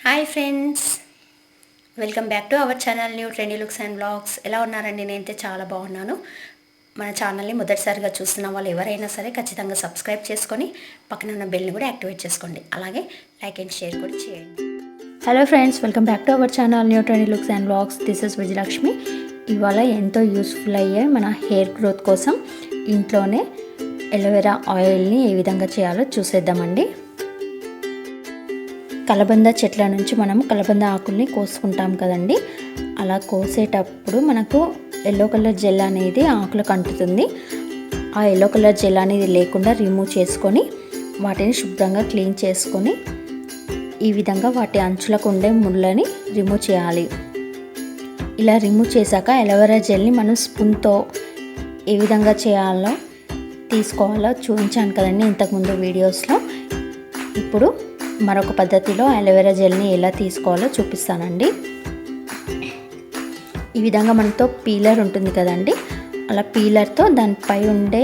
Hi friends, welcome back to our channel new trendy looks and blogs. ఎలా ఉన్నారండి? నేనైతే చాలా బాగున్నాను. మన ఛానల్ని మొదటిసారిగా చూస్తున్న వాళ్ళు ఎవరైనా సరే ఖచ్చితంగా సబ్స్క్రైబ్ చేసుకొని పక్కన ఉన్న బెల్ని కూడా యాక్టివేట్ చేసుకోండి. అలాగే లైక్ అండ్ షేర్ కూడా చేయండి. Hello friends, welcome back to our channel new trendy looks and blogs. This is Vijayalakshmi. ఇవాళ ఎంతో యూస్ఫుల్ అయ్యే మన హెయిర్ గ్రోత్ కోసం ఇంట్లోనే అలోవెరా ఆయిల్ని ఏ విధంగా చేయాలో చూసేద్దామండి. కలబంద చెట్ల నుంచి మనం కలబంద ఆకుల్ని కోసుకుంటాం కదండి. అలా కోసేటప్పుడు మనకు ఎల్లో కలర్ జెల్ అనేది ఆకులకు అంటుతుంది. ఆ ఎల్లో కలర్ జెల్ అనేది లేకుండా రిమూవ్ చేసుకొని వాటిని శుభ్రంగా క్లీన్ చేసుకొని ఈ విధంగా వాటి అంచులకు ఉండే ముళ్ళని రిమూవ్ చేయాలి. ఇలా రిమూవ్ చేశాక అలోవెరా జెల్ని మనం స్పూన్తో ఏ విధంగా చేయాలో తీసుకోవాలో చూపించాను కదండి ఇంతకుముందు వీడియోస్లో. ఇప్పుడు మరొక పద్ధతిలో అలోవెరా జెల్ని ఎలా తీసుకోవాలో చూపిస్తానండి. ఈ విధంగా మనతో పీలర్ ఉంటుంది కదండి, అలా పీలర్తో దానిపై ఉండే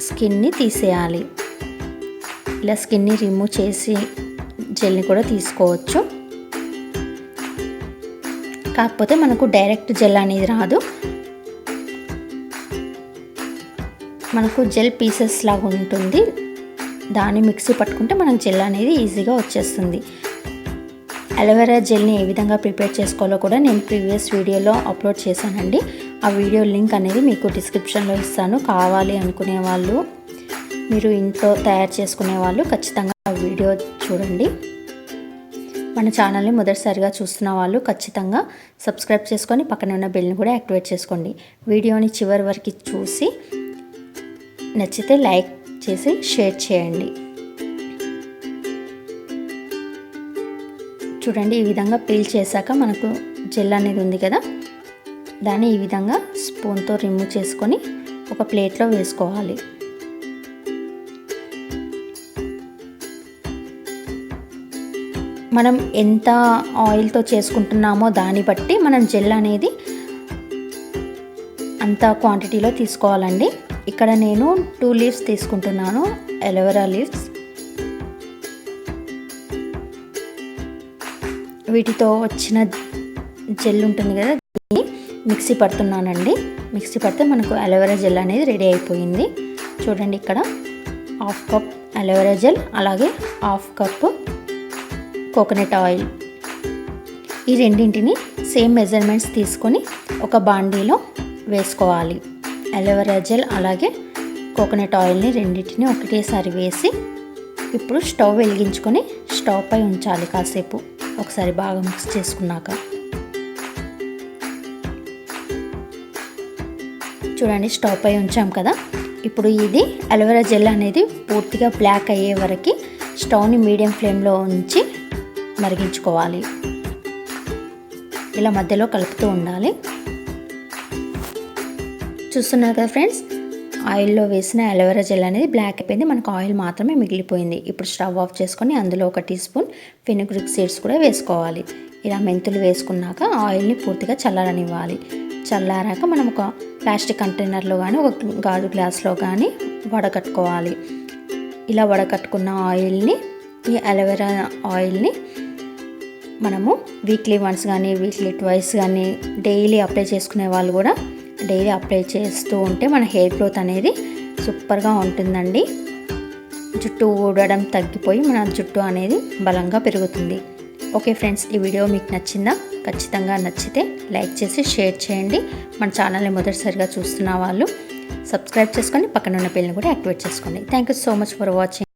స్కిన్ని తీసేయాలి. ఇలా స్కిన్ని రిమూవ్ చేసి జెల్ని కూడా తీసుకోవచ్చు. కాకపోతే మనకు డైరెక్ట్ జెల్ అనేది రాదు, మనకు జెల్ పీసెస్ లాగా ఉంటుంది. దాన్ని మిక్సీ పట్టుకుంటే మనకు జెల్ అనేది ఈజీగా వచ్చేస్తుంది. అలోవెరా జెల్ని ఏ విధంగా ప్రిపేర్ చేసుకోవాలో కూడా నేను ప్రీవియస్ వీడియోలో అప్లోడ్ చేశానండి. ఆ వీడియో లింక్ అనేది మీకు డిస్క్రిప్షన్లో ఇస్తాను. కావాలి అనుకునే వాళ్ళు, మీరు ఇంట్లో తయారు చేసుకునే వాళ్ళు ఖచ్చితంగా ఆ వీడియో చూడండి. మన ఛానల్ని మొదటిసారిగా చూస్తున్న వాళ్ళు ఖచ్చితంగా సబ్స్క్రైబ్ చేసుకొని పక్కన ఉన్న బెల్ని కూడా యాక్టివేట్ చేసుకోండి. వీడియోని చివరి వరకు చూసి నచ్చితే లైక్ చేసి షేర్ చేయండి. చూడండి, ఈ విధంగా పీల్ చేశాక మనకు జెల్ అనేది ఉంది కదా, దాన్ని ఈ విధంగా స్పూన్తో రిమూవ్ చేసుకొని ఒక ప్లేట్లో వేసుకోవాలి. మనం ఎంత ఆయిల్తో చేసుకుంటున్నామో దాన్ని బట్టి మనం జెల్ అనేది అంత క్వాంటిటీలో తీసుకోవాలండి. ఇక్కడ నేను 2 లీవ్స్ తీసుకుంటున్నాను, అలోవెరా లీవ్స్. వీటితో వచ్చిన జెల్ ఉంటుంది కదా, దీన్ని మిక్సీ పడుతున్నానండి. మిక్సీ పడితే మనకు అలోవెరా జెల్ అనేది రెడీ అయిపోయింది. చూడండి, ఇక్కడ 1/2 కప్ అలోవెరా జెల్, అలాగే 1/2 కప్ కోకోనట్ ఆయిల్. ఈ రెండింటిని సేమ్ మెజర్మెంట్స్ తీసుకొని ఒక బాండీలో వేసుకోవాలి. అలోవెరా జెల్ అలాగే కోకోనట్ ఆయిల్ని రెండింటిని ఒకటేసారి వేసి ఇప్పుడు స్టవ్ వెలిగించుకొని స్టవ్ పై ఉంచాలి కాసేపు. ఒకసారి బాగా మిక్స్ చేసుకున్నాక చూడండి, స్టవ్ పై ఉంచాం కదా. ఇప్పుడు ఇది అలోవెరా జెల్ అనేది పూర్తిగా బ్లాక్ అయ్యే వరకు స్టవ్ని మీడియం ఫ్లేమ్లో ఉంచి మరిగించుకోవాలి. ఇలా మధ్యలో కలుపుతూ ఉండాలి. చూస్తున్నారు కదా ఫ్రెండ్స్, ఆయిల్లో వేసిన అలోవెరా జెల్ అనేది బ్లాక్ అయిపోయింది, మనకు ఆయిల్ మాత్రమే మిగిలిపోయింది. ఇప్పుడు స్టవ్ ఆఫ్ చేసుకొని అందులో 1 టీ స్పూన్ ఫెనుగ్రీక్ సీడ్స్ కూడా వేసుకోవాలి. ఇలా మెంతులు వేసుకున్నాక ఆయిల్ని పూర్తిగా చల్లారనివ్వాలి. చల్లారాక మనం ఒక ప్లాస్టిక్ కంటైనర్లో కానీ ఒక గాజు గ్లాస్లో కానీ వడకట్టుకోవాలి. ఇలా వడకట్టుకున్న ఆయిల్ని, ఈ అలోవెరా ఆయిల్ని మనము వీక్లీ వన్స్ కానీ వీక్లీ ట్వైస్ కానీ డైలీ అప్లై చేసుకునే వాళ్ళు కూడా డైలీ అప్లై చేస్తూ ఉంటే మన హెయిర్ గ్రోత్ అనేది సూపర్గా ఉంటుందండి. జుట్టు ఊడడం తగ్గిపోయి మన జుట్టు అనేది బలంగా పెరుగుతుంది. ఓకే ఫ్రెండ్స్, ఈ వీడియో మీకు నచ్చిందా? ఖచ్చితంగా నచ్చితే లైక్ చేసి షేర్ చేయండి. మన ఛానల్ని మొదటిసారిగా చూస్తున్న వాళ్ళు సబ్స్క్రైబ్ చేసుకొని పక్కన ఉన్న బెల్ని కూడా యాక్టివేట్ చేసుకోండి. Thank you so much for watching.